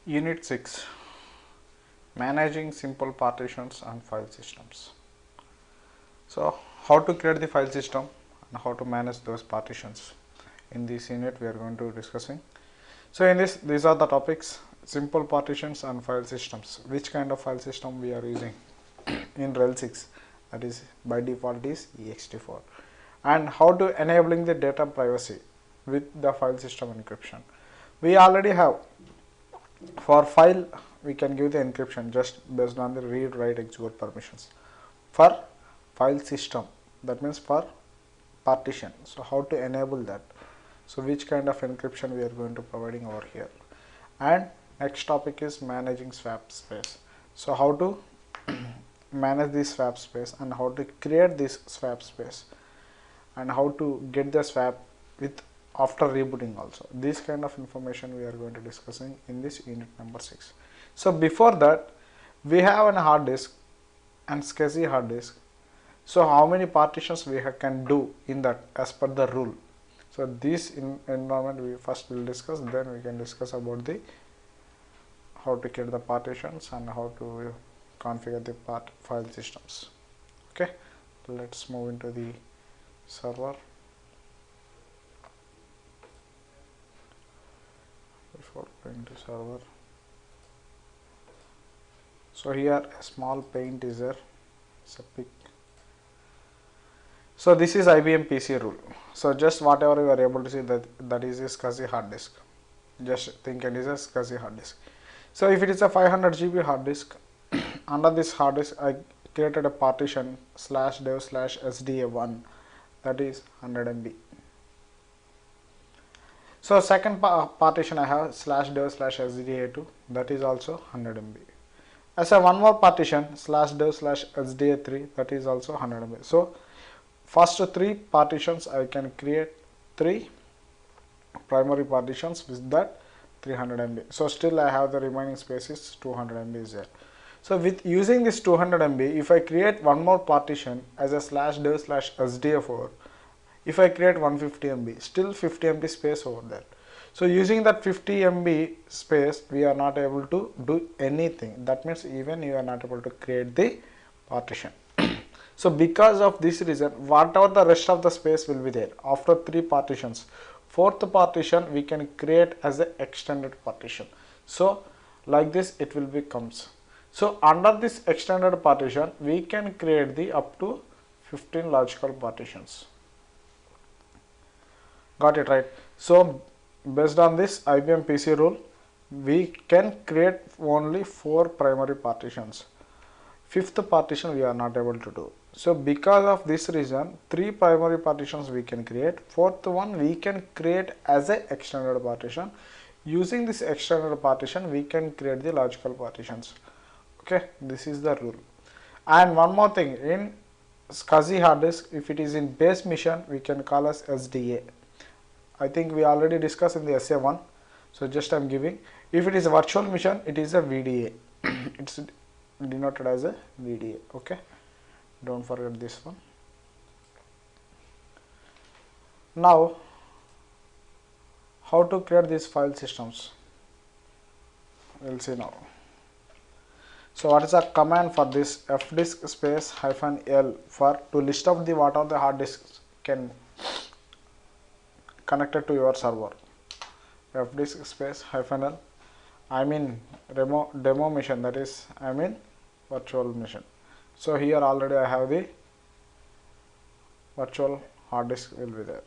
Unit 6, Managing Simple Partitions and File Systems. So, how to create the file system and how to manage those partitions. In this unit, we are going to discussing. So, in this, these are the topics: simple partitions and file systems. Which kind of file system we are using in RHEL 6? That is by default is ext4. And how to enabling the data privacy with the file system encryption. We already have. For file, we can give the encryption just based on the read, write, execute permissions. For file system, that means for partition. So how to enable that? So which kind of encryption we are going to providing over here? And next topic is managing swap space. So how to manage this swap space and how to create this swap space and how to get the swap with after rebooting also. This kind of information we are going to discussing in this unit number 6. So before that, we have a hard disk and SCSI hard disk. So how many partitions we can do in that as per the rule? So this environment we first will discuss, then we can discuss about the how to create the partitions and how to configure the file systems. Okay, let's move into the server. Before going to server, so here a small paint is there. It's a pic. So this is IBM PC rule. So just whatever you are able to see, that is a SCSI hard disk. Just think it is a SCSI hard disk. So if it is a 500 GB hard disk, under this hard disk I created a partition /dev/sda1, that is 100 MB. So second partition I have /dev/sda2, that is also 100 MB. As a one more partition /dev/sda3, that is also 100 MB. So first three partitions I can create three primary partitions with that 300 MB. So still I have the remaining space is 200 MB is there. So with using this 200 MB, if I create one more partition as a /dev/sda4, if I create 150 MB, still 50 MB space over there. So using that 50 MB space, we are not able to do anything. That means even you are not able to create the partition. So because of this reason, whatever the rest of the space will be there after three partitions, fourth partition we can create as an extended partition. So like this it will becomes. So under this extended partition, we can create the up to 15 logical partitions. Got it, right? So based on this IBM PC rule, we can create only 4 primary partitions. Fifth partition we are not able to do. So because of this reason, 3 primary partitions we can create. Fourth one we can create as a extended partition. Using this extended partition, we can create the logical partitions. Okay, this is the rule. And one more thing, in SCSI hard disk, if it is in base mission, we can call as SDA. I think we already discussed in the SA1. So just I am giving. If it is a virtual mission, it is a VDA. It's denoted as a VDA. Okay, don't forget this one. Now, how to create these file systems? We'll see now. So what is the command for this? fdisk space -l for to list of the what are the hard disks can connected to your server. fdisk space -l, I mean demo machine, that is I mean virtual machine. So here already I have the virtual hard disk will be there.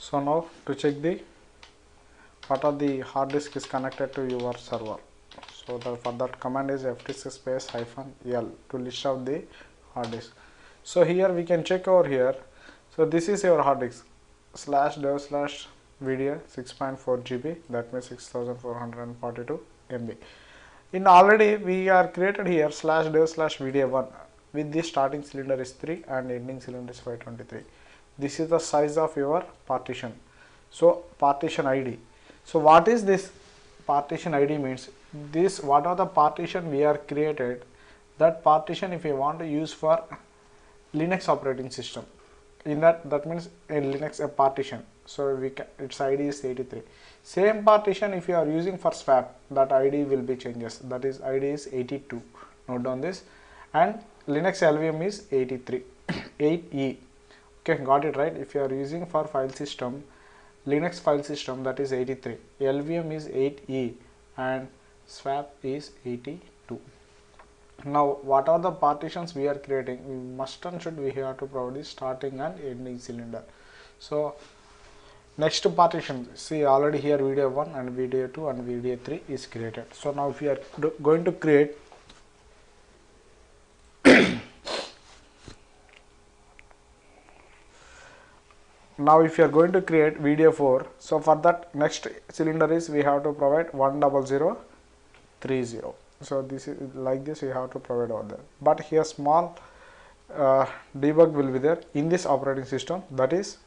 So now to check the what are the hard disk is connected to your server. So for that command is fdisk space -l to list out the hard disk. So here we can check over here. So this is your hard disk /dev/vda 6.4 GB, that means 6442 MB. In already we are created here /dev/vda1 with the starting cylinder is 3 and ending cylinder is 523. This is the size of your partition. So partition ID. So what is this partition ID means? This what are the partition we are created, that partition if you want to use for Linux operating system, in that means in Linux a partition, so we can, its ID is 83. Same partition if you are using for swap, that ID will be changes, that is ID is 82, note down this, and Linux LVM is 83 8E. Okay, got it right? If you are using for file system, Linux file system, that is 83, LVM is 8E and swap is 82. Now what are the partitions we are creating? We must and should we have to provide the starting and ending cylinder. So next partition, see already here VDA1 and VDA2 and VDA3 is created. So now if we are going to create now if you are going to create VDA4, so for that next cylinder is we have to provide 10030. So this is like this, we have to provide over there. But here small debug will be there in this operating system, that is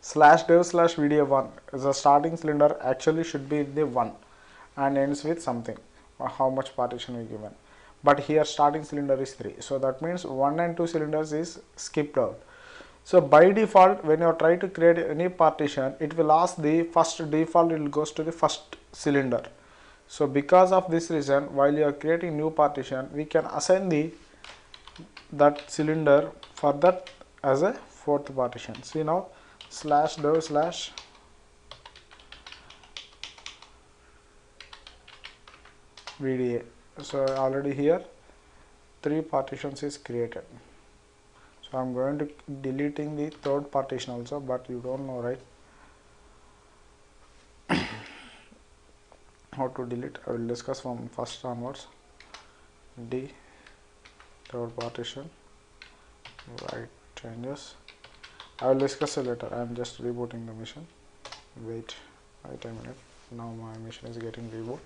/dev/vda1. The starting cylinder actually should be the 1 and ends with something, how much partition we given. But here starting cylinder is 3, so that means 1 and 2 cylinders is skipped out. So by default, when you are trying to create any partition, it will ask the first default, it goes to the first cylinder. So because of this reason, while you are creating new partition, we can assign that cylinder for that as a fourth partition. See now /dev/vda. So already here 3 partitions is created. So I am going to deleting the third partition also, but you don't know, right, how to delete. I will discuss from first onwards. D third partition, right changes. I will discuss it later. I am just rebooting the machine. Wait a minute. Now my machine is getting reboot.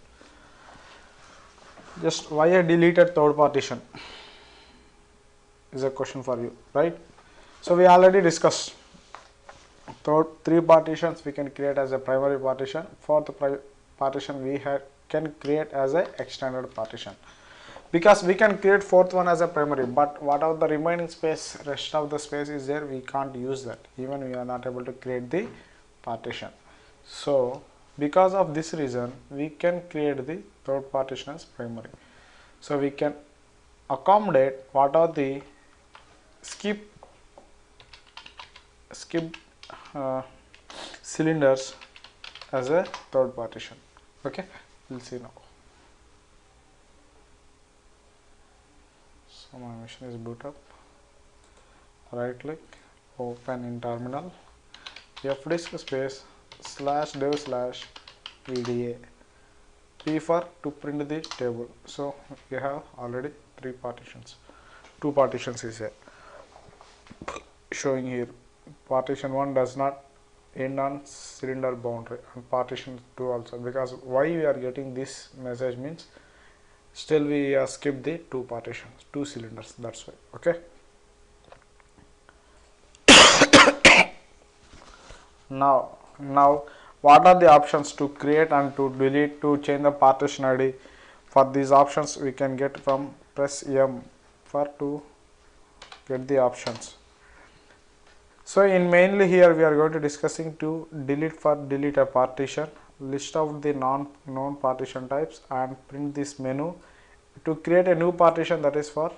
Just why I deleted third partition is a question for you, right? So we already discussed three partitions we can create as a primary partition. Fourth partition we can create as a extended partition, because we can create fourth one as a primary, but whatever the remaining space, rest of the space is there, we can't use that, even we are not able to create the partition. So because of this reason, we can create the third partition as primary. So we can accommodate what are the skip cylinders as a third partition. Okay, we'll see now. So my machine is boot up. Right click, open in terminal, fdisk space /dev/vda, P for to print the table. So we have already 3 partitions. 2 partitions is here showing here. Partition 1 does not end on cylinder boundary, and partition 2 also, because why we are getting this message means still we skip the 2 partitions, 2 cylinders, that's why. Okay, now what are the options to create and to delete, to change the partition ID? For these options we can get from press M for to get the options. So in mainly here we are going to discussing to delete a partition, list out the known partition types and print this menu. To create a new partition, that is for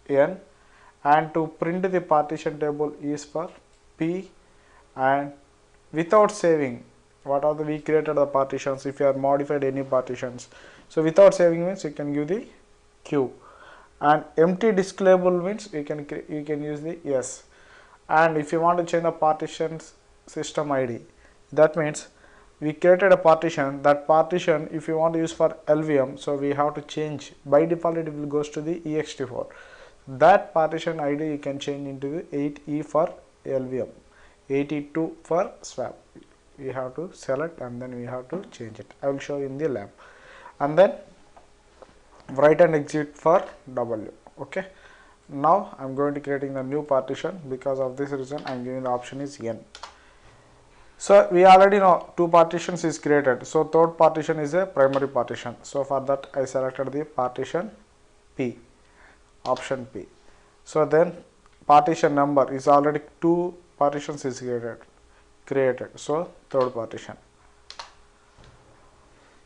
N, and to print the partition table is for P, and without saving what are the we created the partitions, if you have modified any partitions. So without saving means you can give the Q, and empty disk label means you can use the S. And if you want to change the partitions system ID. That means we created a partition. That partition, if you want to use for LVM, so we have to change. By default, it will goes to the ext4. That partition ID you can change into the 8E for LVM, 82 for swap. We have to select and then we have to change it. I will show you in the lab. And then write and exit for W. Okay. Now I am going to creating the new partition. Because of this reason I am giving the option is N. So we already know two partitions is created. So third partition is a primary partition. So for that I selected the partition P, option P. So then partition number is already two partitions is created. So third partition.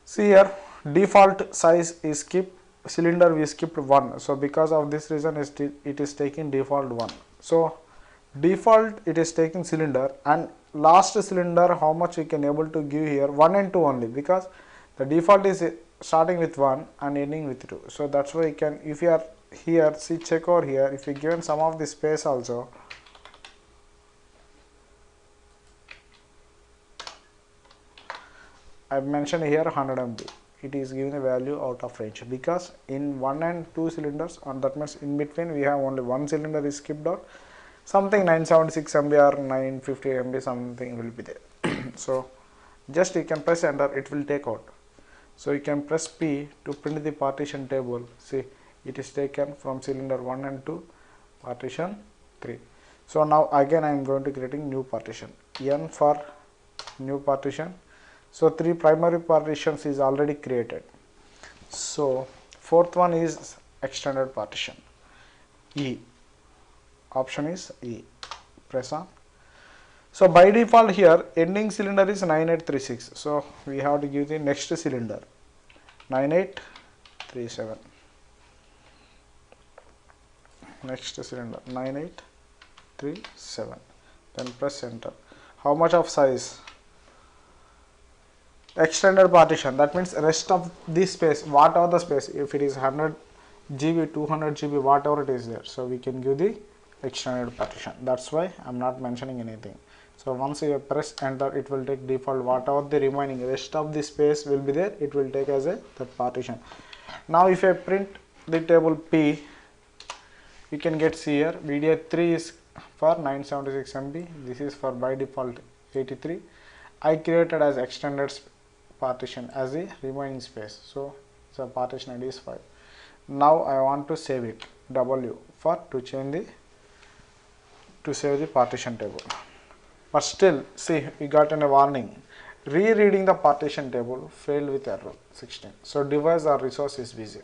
See here, default size is skip cylinder, we skipped 1. So because of this reason it is taking default 1. So default it is taking cylinder, and last cylinder how much we can able to give here, 1 and 2 only, because the default is starting with 1 and ending with 2. So that's why you can, if you are here, see, check over here, if you given some of the space also, I have mentioned here 100 MB. It is giving a value out of range because in 1 and 2 cylinders, and that means in between we have only one cylinder is skipped out. Something 976 MB or 950 MB something will be there. So just you can press enter, it will take out. So you can press P to print the partition table. See, it is taken from cylinder 1 and 2, partition 3. So now again I am going to creating new partition, N for new partition. So 3 primary partitions is already created. So fourth one is extended partition, E, option is E, press on. So by default here ending cylinder is 9836. So we have to give the next cylinder 9837. Next cylinder 9837. Then press enter. How much of size? Extended partition, that means rest of this space, whatever the space, if it is 100 GB, 200 GB, whatever it is there, so we can give the extended partition. That's why I'm not mentioning anything. So once you press enter, it will take default, whatever the remaining rest of the space will be there, it will take as a that partition. Now if I print the table P, you can get see here VDA3 is for 976 MB, this is for by default 83. I created as extended partition as a remaining space, so the partition ID is 5. Now I want to save it, W for to change the, to save the partition table. But still, see, we got a warning, rereading the partition table failed with error 16. So device or resource is busy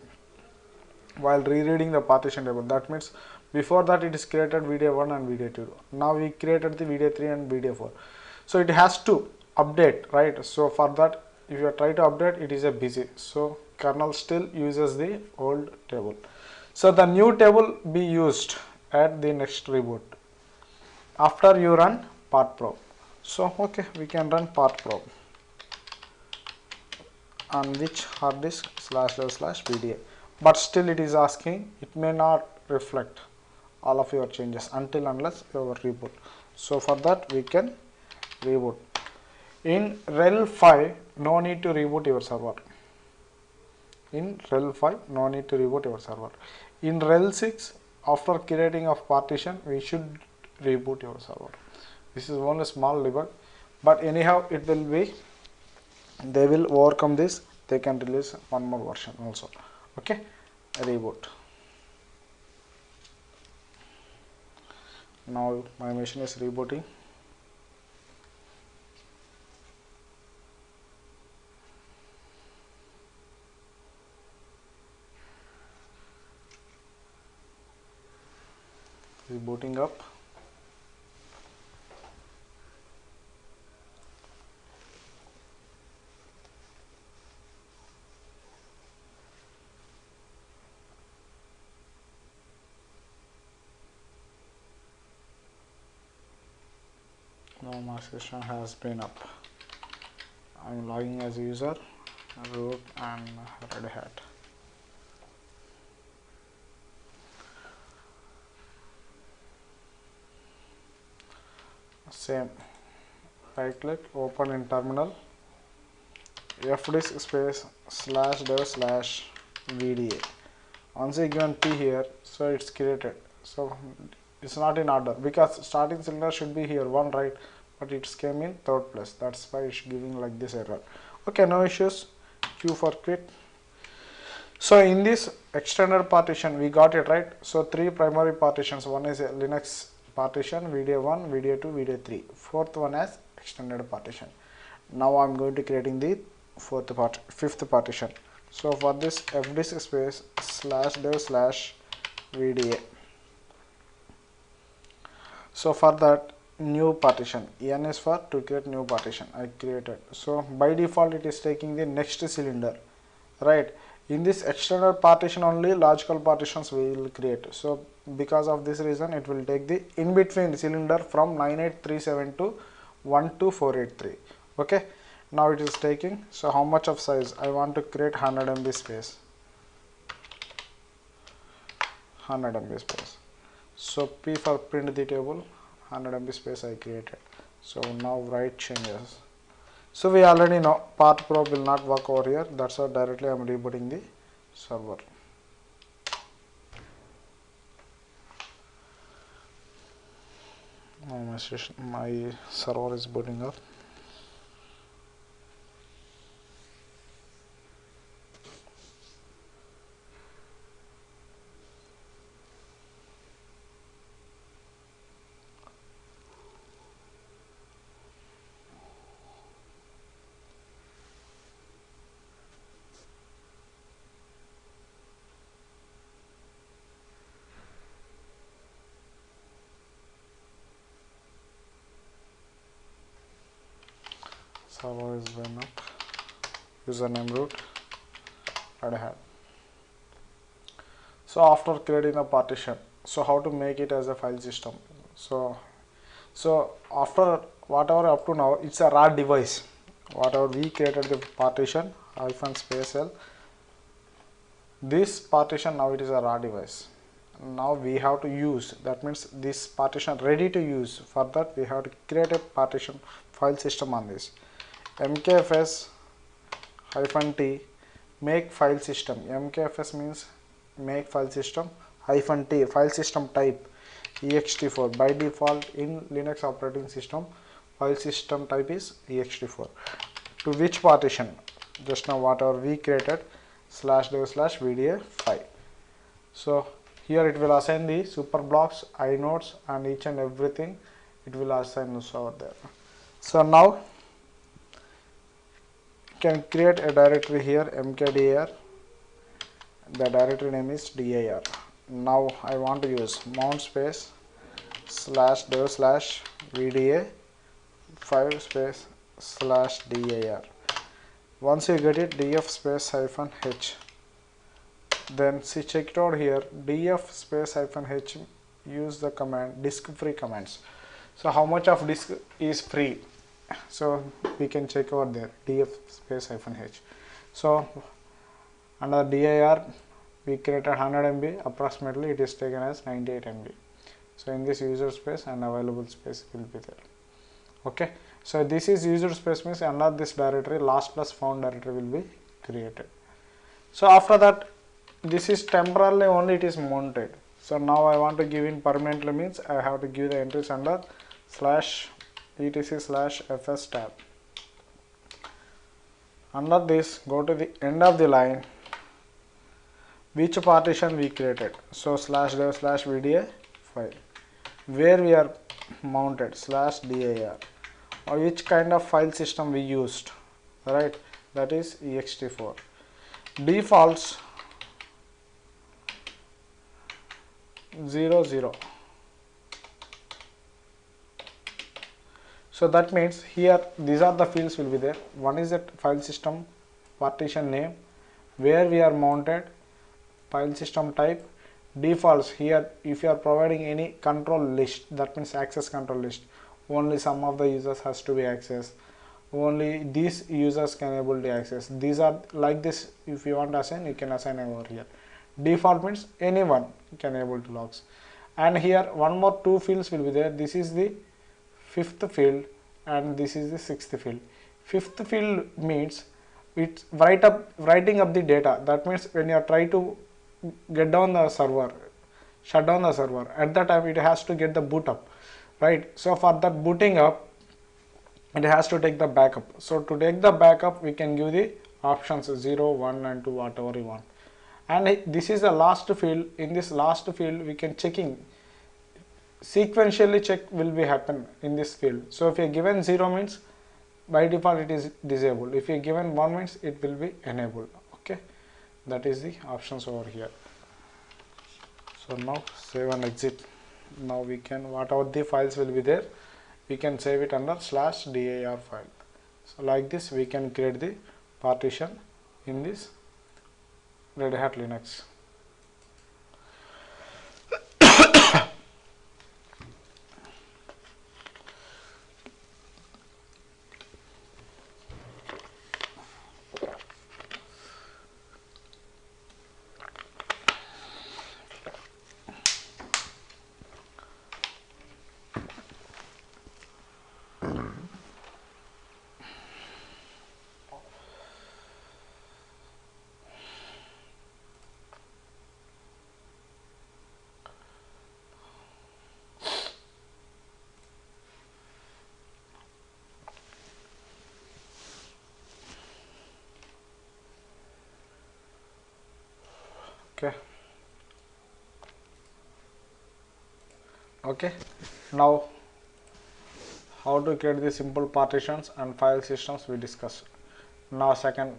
while rereading the partition table. That means before that it is created VDA1 and VDA2. Now we created the VDA3 and VDA4. So it has to update, right? So for that, if you try to update, it is a busy. So kernel still uses the old table. So the new table be used at the next reboot after you run part probe. So okay, we can run part probe on which hard disk //VDA, but still it is asking, it may not reflect all of your changes until unless you reboot. So for that we can reboot. In RHEL 5, no need to reboot your server. In RHEL 5, no need to reboot your server. In RHEL 6, after creating of partition, we should reboot your server. This is only small debug, but anyhow it will be, they will overcome this, they can release one more version also. Okay, reboot. Now my machine is rebooting. Booting up. Now my system has been up. I'm logging as a user, root and Red Hat. Same, right click, open in terminal, fdisk space /dev /vda. Once you given p here, so it's created. So it's not in order because starting cylinder should be here 1, right, but it came in third place. That's why it's giving like this error. Okay, no issues. Q for quit. So in this extended partition we got it, right. So 3 primary partitions. One is a Linux partition, VDA1, VDA2, VDA3. Fourth one as extended partition. Now I'm going to creating the fifth partition. So for this, fdisk space /dev /vda. So for that, new partition, n is for to create new partition. I created. So by default it is taking the next cylinder, right. In this external partition only logical partitions we will create. So because of this reason it will take the in between cylinder from 9837 to 12483. Okay, now it is taking. So how much of size I want to create? 100 MB space, 100 MB space. So P for print the table, 100 MB space I created. So now write changes. So we already know path probe will not work over here. That's why directly I am rebooting the server. My server is booting up. Server is going up. Username root Red Hat. So after creating a partition, so how to make it as a file system? So after whatever up to now, it's a raw device. Whatever we created the partition -l. This partition now it is a raw device. Now we have to use, that means this partition ready to use. For that we have to create a partition file system on this. mkfs -t make file system. mkfs means make file system -t file system type ext4. By default in Linux operating system file system type is ext4. To which partition? Just now whatever we created /dev /vda5. So here it will assign the super blocks, inodes and each and everything it will assign over there. So now can create a directory here, mkdir. The directory name is dir. Now I want to use mount space /dev /vda5 space /dir. Once you get it, df space -h. Then see, check it out here, df space -h, use the command disk free commands. So how much of disk is free? So we can check over there, df space -h. So under dir we created 100 MB, approximately it is taken as 98 MB. So in this user space and available space will be there. Okay, so this is user space, means under this directory last plus found directory will be created. So after that, this is temporarily only it is mounted. So now I want to give in permanently, means I have to give the entries under /etc/fs tab. Under this, go to the end of the line, which partition we created. So /dev /vda5, where we are mounted /dir, or which kind of file system we used, right, that is ext4. Defaults 00. So that means here these are the fields will be there. One is that file system partition name, where we are mounted, file system type, defaults. Here if you are providing any control list, that means access control list, only some of the users has to be accessed, only these users can able to access. These are like this. If you want to assign, you can assign over here. Default means anyone can able to logs. And here one more two fields will be there. This is the fifth field, and this is the sixth field. Fifth field means it's writing up the data. That means when you are trying to get down the server, shut down the server, at that time it has to get the boot up, right? So for that booting up, it has to take the backup. So to take the backup, we can give the options 0, 1 and 2, whatever you want. And this is the last field. In this last field, we can checking sequentially check will be happen in this field. So if you are given 0 means by default it is disabled. If you are given 1 means it will be enabled. Okay, that is the options over here. So now save and exit. Now we can, whatever the files will be there, we can save it under /dir file. So like this we can create the partition in this Red Hat Linux. Okay, now how to create the simple partitions and file systems we discussed. Now second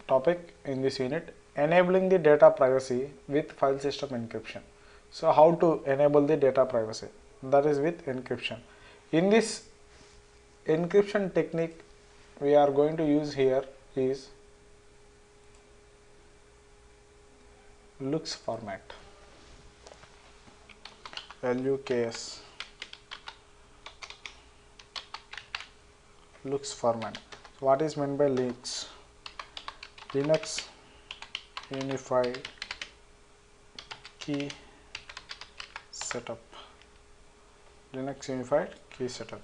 topic in this unit, enabling the data privacy with file system encryption. So how to enable the data privacy? That is with encryption. In this encryption technique we are going to use here is LUKS format. LUKS, LUKS format. So what is meant by LUKS? Linux Unified Key Setup. Linux Unified Key Setup.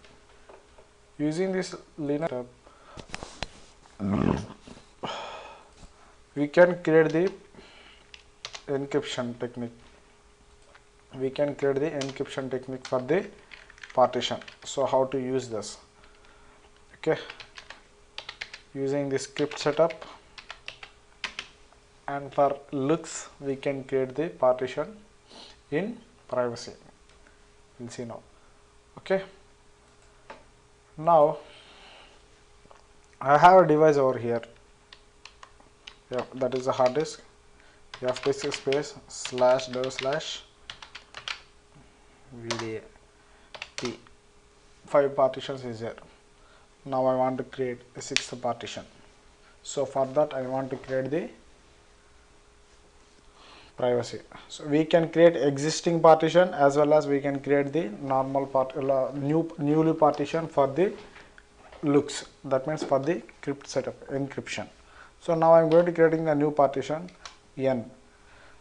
Using this Linux setup, we can create the encryption technique. We can create the encryption technique for the partition. So how to use this? Okay, using the script setup, and for LUKS we can create the partition in privacy. We'll see now. Okay, now I have a device over here. Yeah, that is a hard disk. You have to space /dev/ VDA. 5 partitions is there. Now I want to create a 6th partition. So for that I want to create the privacy. So we can create existing partition as well as we can create the normal newly partition for the LUKS. That means for the crypt setup encryption. So now I am going to creating the new partition N.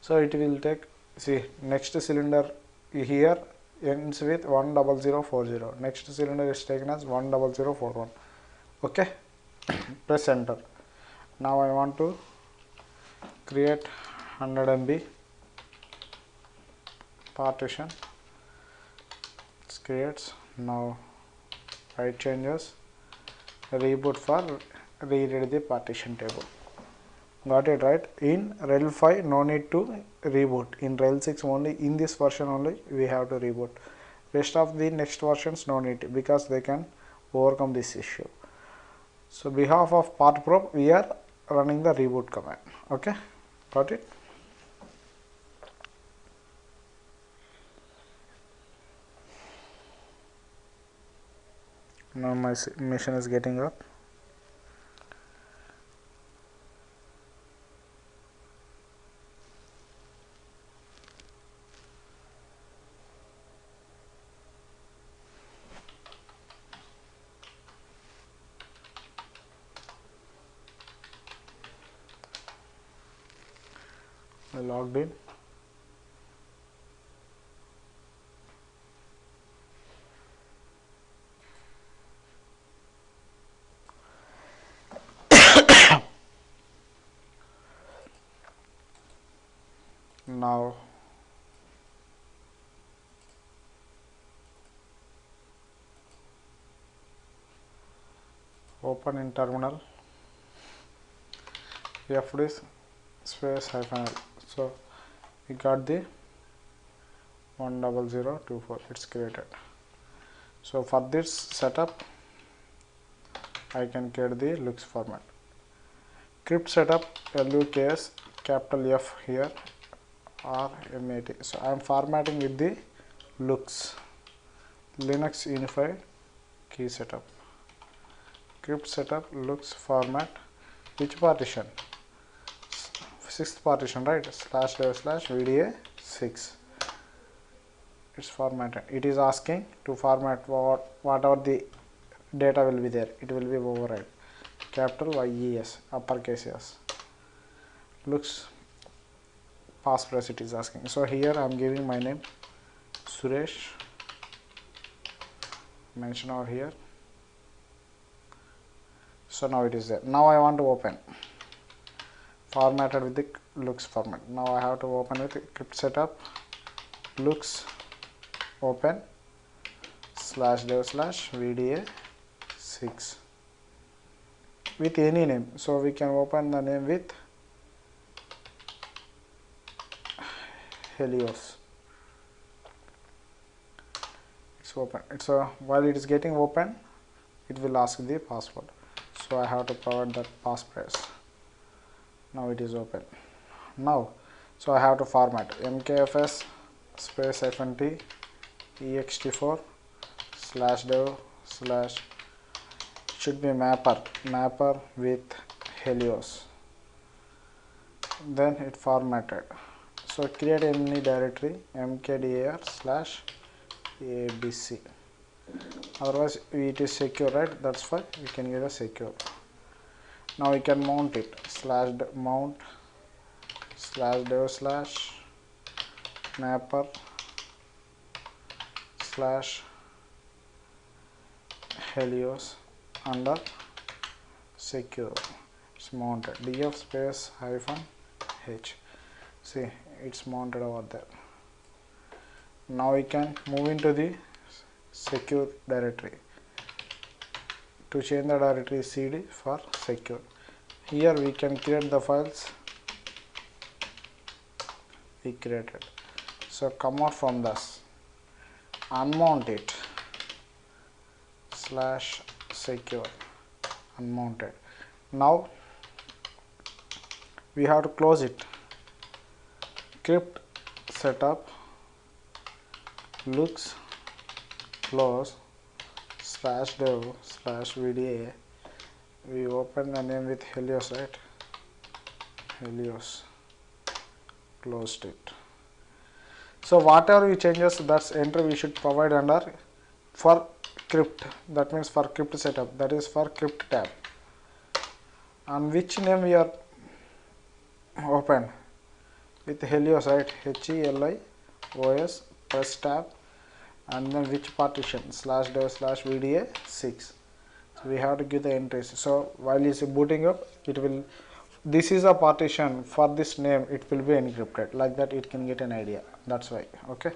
So it will take, see, next cylinder here ends with 10040. Next cylinder is taken as 10041. Okay, press enter. Now I want to create 100 MB partition. It creates. Now write changes, reboot for reread the partition table. Got it, right? In RHEL 5 no need to reboot. In RHEL 6 only, in this version only we have to reboot. Rest of the next versions no need, because they can overcome this issue. So behalf of partprobe we are running the reboot command. Okay, got it? Now my machine is getting up. I logged in. Now open in terminal fd space -l. So we got the 10024, it's created. So for this setup I can create the looks format. Crypt setup LUKS capital F here or MAT. So I am formatting with the looks Linux unified key setup. Crypt setup looks format which partition? 6th partition, right? /dev/VDA 6. It's formatted. It is asking to format whatever the data will be there. It will be override. Capital YES, uppercase S. Looks passphrase it is asking. So here I am giving my name Suresh. Mention over here. So now it is there. Now I want to open. Formatted with the looks format. Now I have to open with crypt setup looks open /dev/VDA 6 with any name. So we can open the name with Helios. It's open. It's while it is getting open, it will ask the password. So I have to provide that passphrase. Now it is open. Now, so I have to format mkfs space -t ext4 /dev/ should be mapper with Helios. Then it formatted. So create any directory mkdir /abc. Otherwise it is secure, right? That's why we can get a secure. Now we can mount it /mount /dev/mapper /Helios under secure. It's mounted. df space -h. See, it's mounted over there. Now we can move into the secure directory. To change the directory cd for secure. Here we can create the files we created. So come out from this, unmount it /secure, unmounted. Now we have to close it. Crypt setup looks close /dev/VDA. We open the name with Helios, right? Helios. Closed it. So whatever we changes, that's entry we should provide under for crypt. That means for crypt setup. That is for crypt tab. And which name we are open with Helios, right? HELIOS. Press tab. And then which partition /dev/VDA 6. So we have to give the entries. So while it's booting up, it will, this is a partition for this name, it will be encrypted. Like that it can get an idea. That's why. Okay.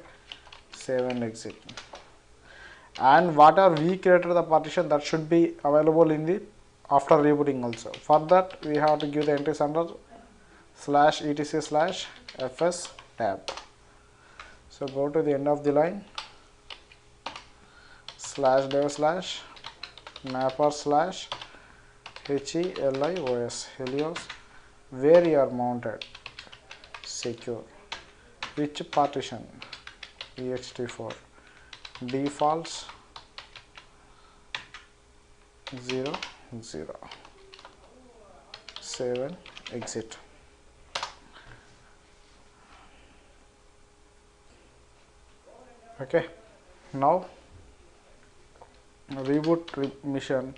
Save and exit. And whatever we created the partition, that should be available in the after rebooting also. For that we have to give the entries under /etc/fs tab. So go to the end of the line. /dev/mapper /HELIOS Helios, where you are mounted secure. Which partition? ext4. Defaults 0 0. Save and exit. Okay. Now reboot mission.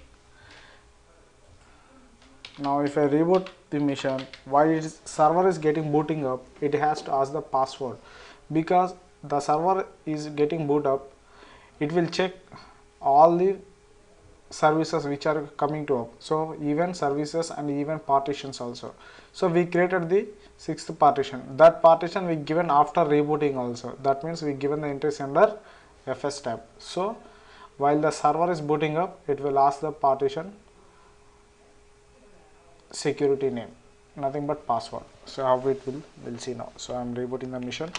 Now if I reboot the mission, while server is getting booting up, it has to ask the password, because the server is getting boot up. It will check all the services which are coming to up. So even services and even partitions also. So we created the sixth partition. That partition we given after rebooting also. That means we given the entries under FS tab. So while the server is booting up, it will ask the partition security name, nothing but password. So how it will, we'll see now. So I'm rebooting the mission.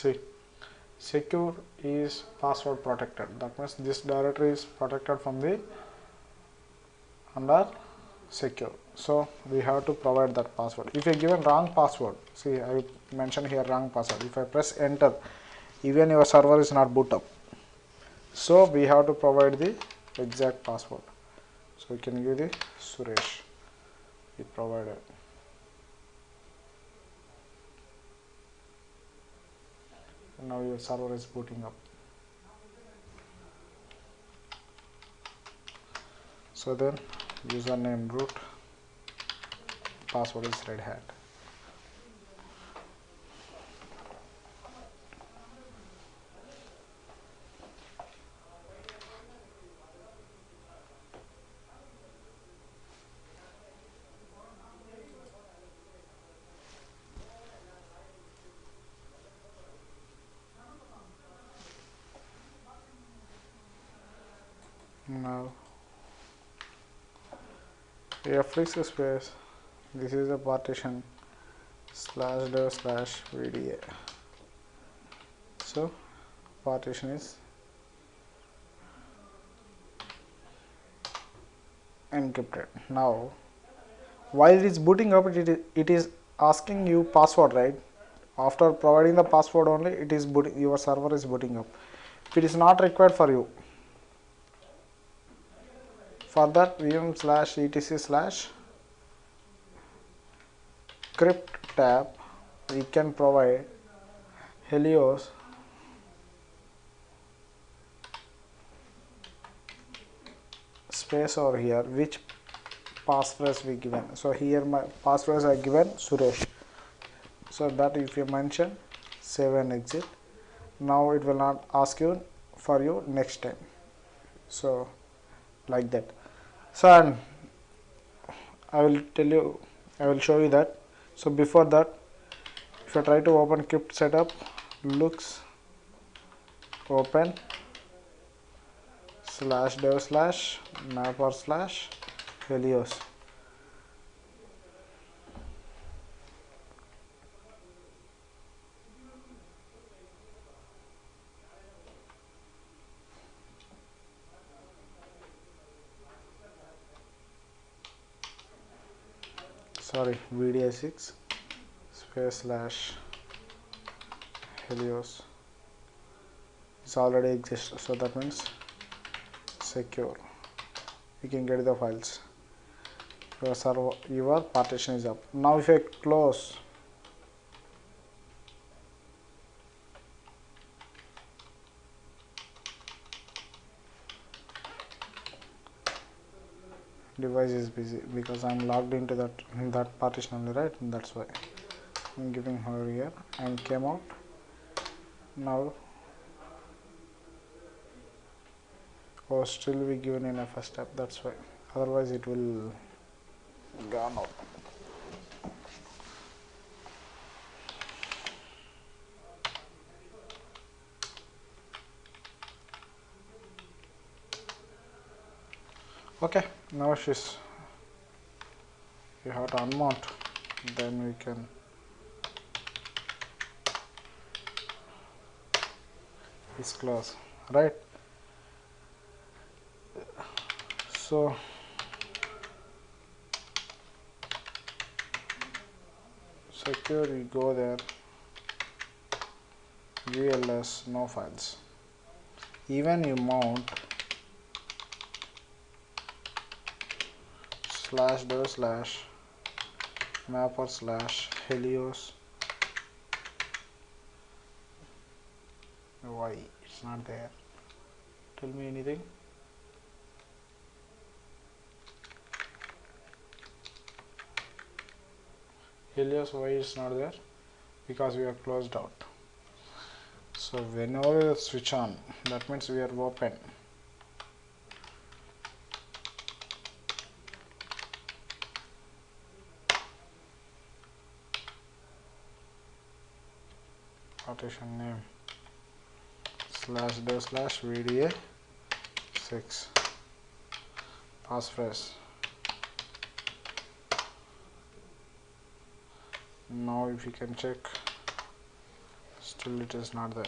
See, secure is password protected. That means this directory is protected from the under secure. So we have to provide that password. If you given wrong password, see I mentioned here wrong password. If I press enter, even your server is not boot up. So we have to provide the exact password. So we can give the Suresh. We provided. And now your server is booting up. So then username root, password is Red Hat. Now fx space, this is a partition /dev/vda. So partition is encrypted. Now while it is booting up, it is asking you password, right? After providing the password only, it is booting, your server is booting up. If it is not required for you, for that vm/etc/crypt tab, we can provide Helios space over here, which passphrase we given. So here my passphrase I given Suresh. So that if you mention save and exit, now it will not ask you for you next time. So like that. So and I will tell you, I will show you that. So before that, if I try to open crypt setup, looks open /dev/mapper/Helios. Sorry, VDI6 space /Helios. It's already exists, so that means secure. You can get the files. Your server, your partition is up. Now if I close, device is busy because I'm logged into that partition only, right? That's why I'm giving her here and came out. Now still we given in a first step, that's why, otherwise it will gone out. Okay, now she's, you have to unmount, then we can is close, right? So secure, you go there, GLS, no files. Even you mount slash do slash mapper slash Helios. Why it's not there? Tell me anything. Helios, why it's not there? Because we are closed out. So whenever you switch on, that means we are open. Partition name slash do slash VDA 6 passphrase. Now if you can check, still it is not there.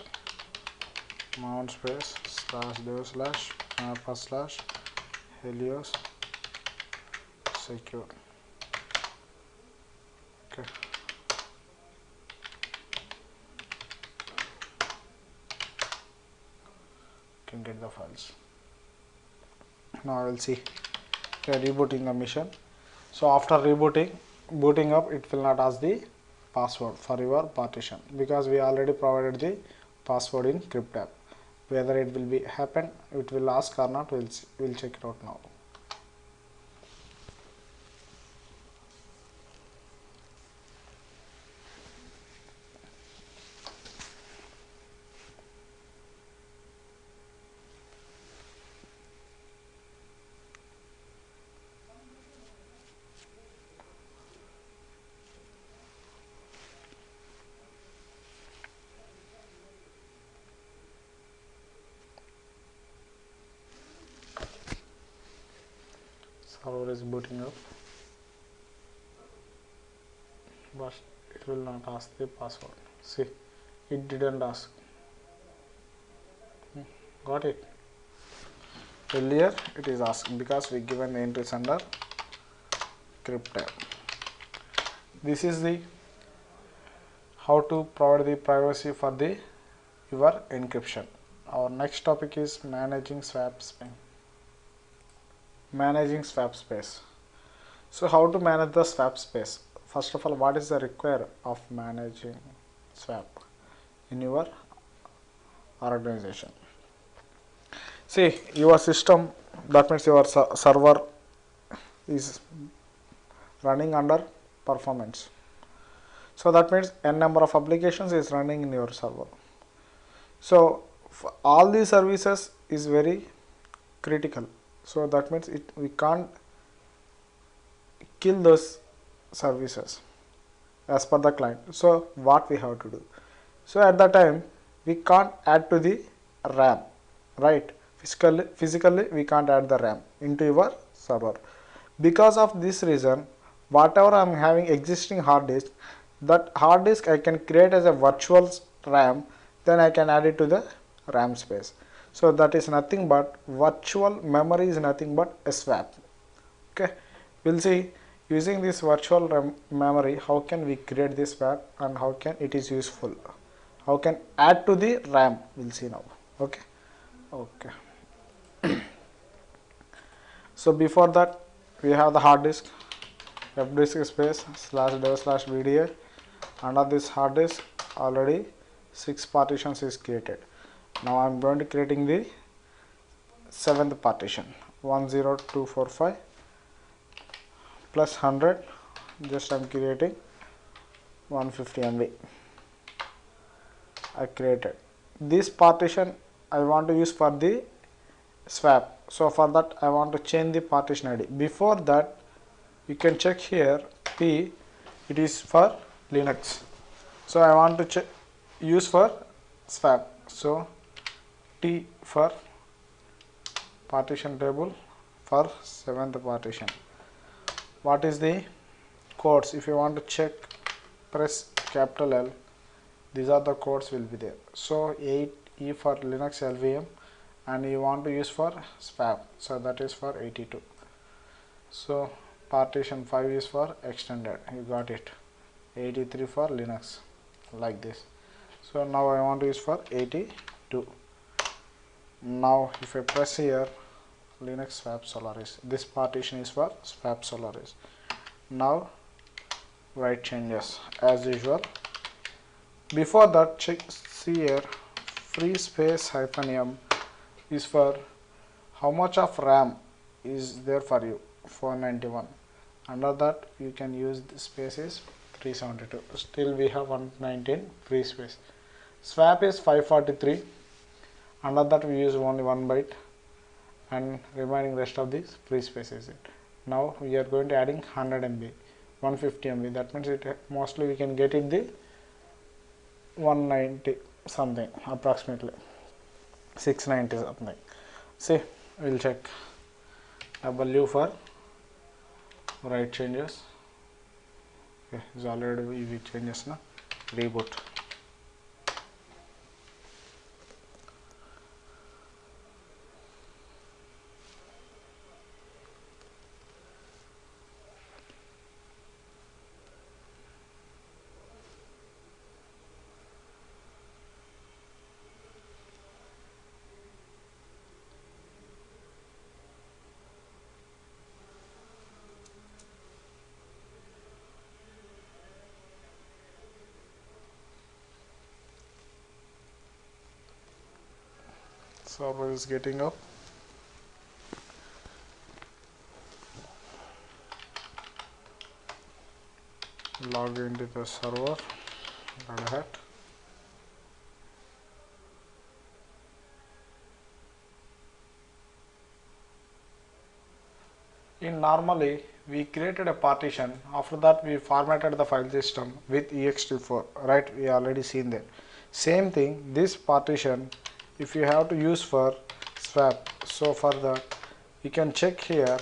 Mount space slash do slash mapper slash Helios secure. Okay. Can get the files. Now I will see rebooting the mission. So after booting up, it will not ask the password for your partition because we already provided the password in crypt app. Whether it will be happen, it will ask or not, we'll check it out now. Server is booting up, but it will not ask the password. See, it didn't ask. Got it? Earlier it is asked because we given the entries under crypt tab. This is the how to provide the privacy for the your encryption. Our next topic is managing swap space. Managing swap space. So how to manage the swap space? First of all, what is the require of managing swap in your organization? See, your system, that means your server is running under performance. So that means n number of applications is running in your server. So all these services is very critical. So that means we can't kill those services as per the client. So what we have to do? So at that time we can't add to the RAM, right? Physically we can't add the RAM into your server. Because of this reason, whatever I am having existing hard disk, that hard disk I can create as a virtual RAM, then I can add it to the RAM space. So that is nothing but virtual memory is nothing but a swap. Okay, we'll see using this virtual memory how can we create this swap and how can it is useful. How can add to the RAM, we'll see now. Okay. So before that we have the hard disk, F disk space slash dev slash VDA. Under this hard disk already 6 partitions is created. Now I am going to creating the 7th partition 10245 plus 100, just I am creating 150 MB. I created this partition. I want to use for the swap. So for that I want to change the partition ID. Before that you can check here, P it is for Linux. So I want to use for swap. So T for partition table for 7th partition. What is the codes? If you want to check, press capital L. These are the codes will be there. So 8E for Linux LVM, and you want to use for swap. So that is for 82. So partition 5 is for extended. You got it. 83 for Linux, like this. So now I want to use for 82. Now if I press here, Linux swap Solaris. This partition is for swap Solaris. Now write changes as usual. Before that, see here, free space -m is for how much of RAM is there for you, 491. Under that you can use the space is 372. Still we have 119 free space. Swap is 543. Under that we use only 1 byte and remaining rest of this free space is it. Now we are going to adding 100 MB, 150 MB. That means it mostly we can get it the 190 something, approximately 690 something. See, we'll check W for write changes. Okay, is already we changes na. Reboot. Server is getting up. Log into the server. Red Hat. Normally we created a partition. After that we formatted the file system with ext4. Right? We already seen that. Same thing. This partition, if you have to use for swap, so for that you can check here,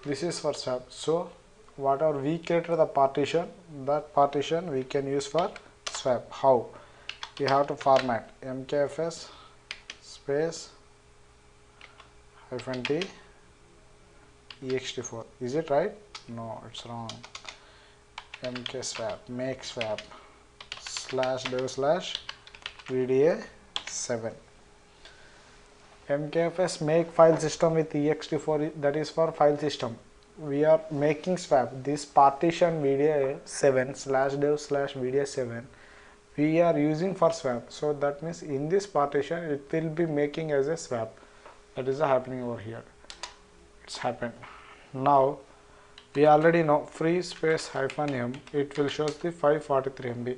this is for swap. So whatever we created the partition, that partition we can use for swap. How? We have to format mkfs space -t ext4. Is it right? No, it's wrong. mk swap, make swap /dev/vda7. mkfs make file system with ext4, that is for file system. We are making swap. This partition vda7 /dev/vda7 we are using for swap. So that means in this partition it will be making as a swap. That is happening over here. It's happened. Now we already know free space -m, it will show the 543 MB.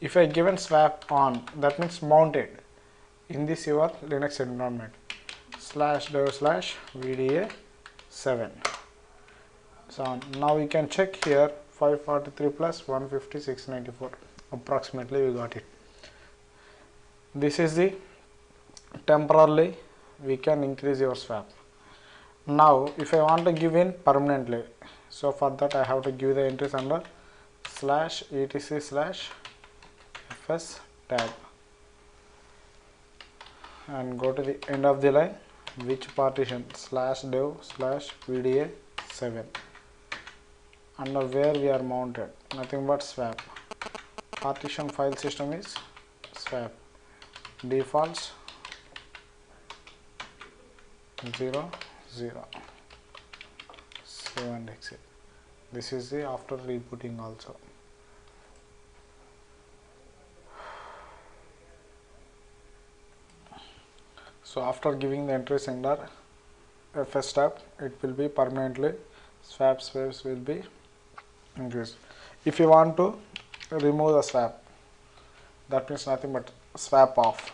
If I given swap on, that means mounted in this your Linux environment /dev/vda7. So now we can check here 543 plus 150 694, approximately we got it. This is the temporarily we can increase your swap. Now if I want to give in permanently, so for that I have to give the entries under /etc/fs tab and go to the end of the line, which partition /dev/vda7, under where we are mounted, nothing but swap. Partition file system is swap, defaults 0 0, save and exit. This is the after rebooting also. So after giving the entries under fs tab, it will be permanently swap space will be increased. If you want to remove the swap, that means nothing but swap off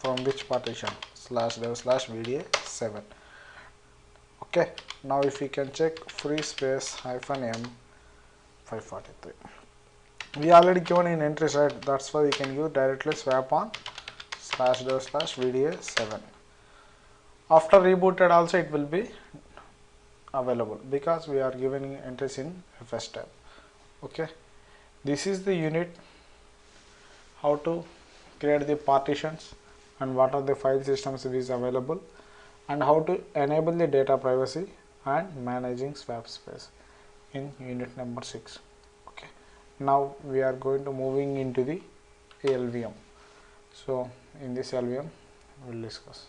from which partition /dev/vda7. Okay, now if you can check free space -m 543, we already given in entries, right? That's why we can use directly swap on /dev/vda7. After rebooted also it will be available because we are giving entries in fs tab. Okay, this is the unit how to create the partitions and what are the file systems is available, and how to enable the data privacy and managing swap space in unit number 6. Okay, now we are going to moving into the LVM. So in this LVM we will discuss.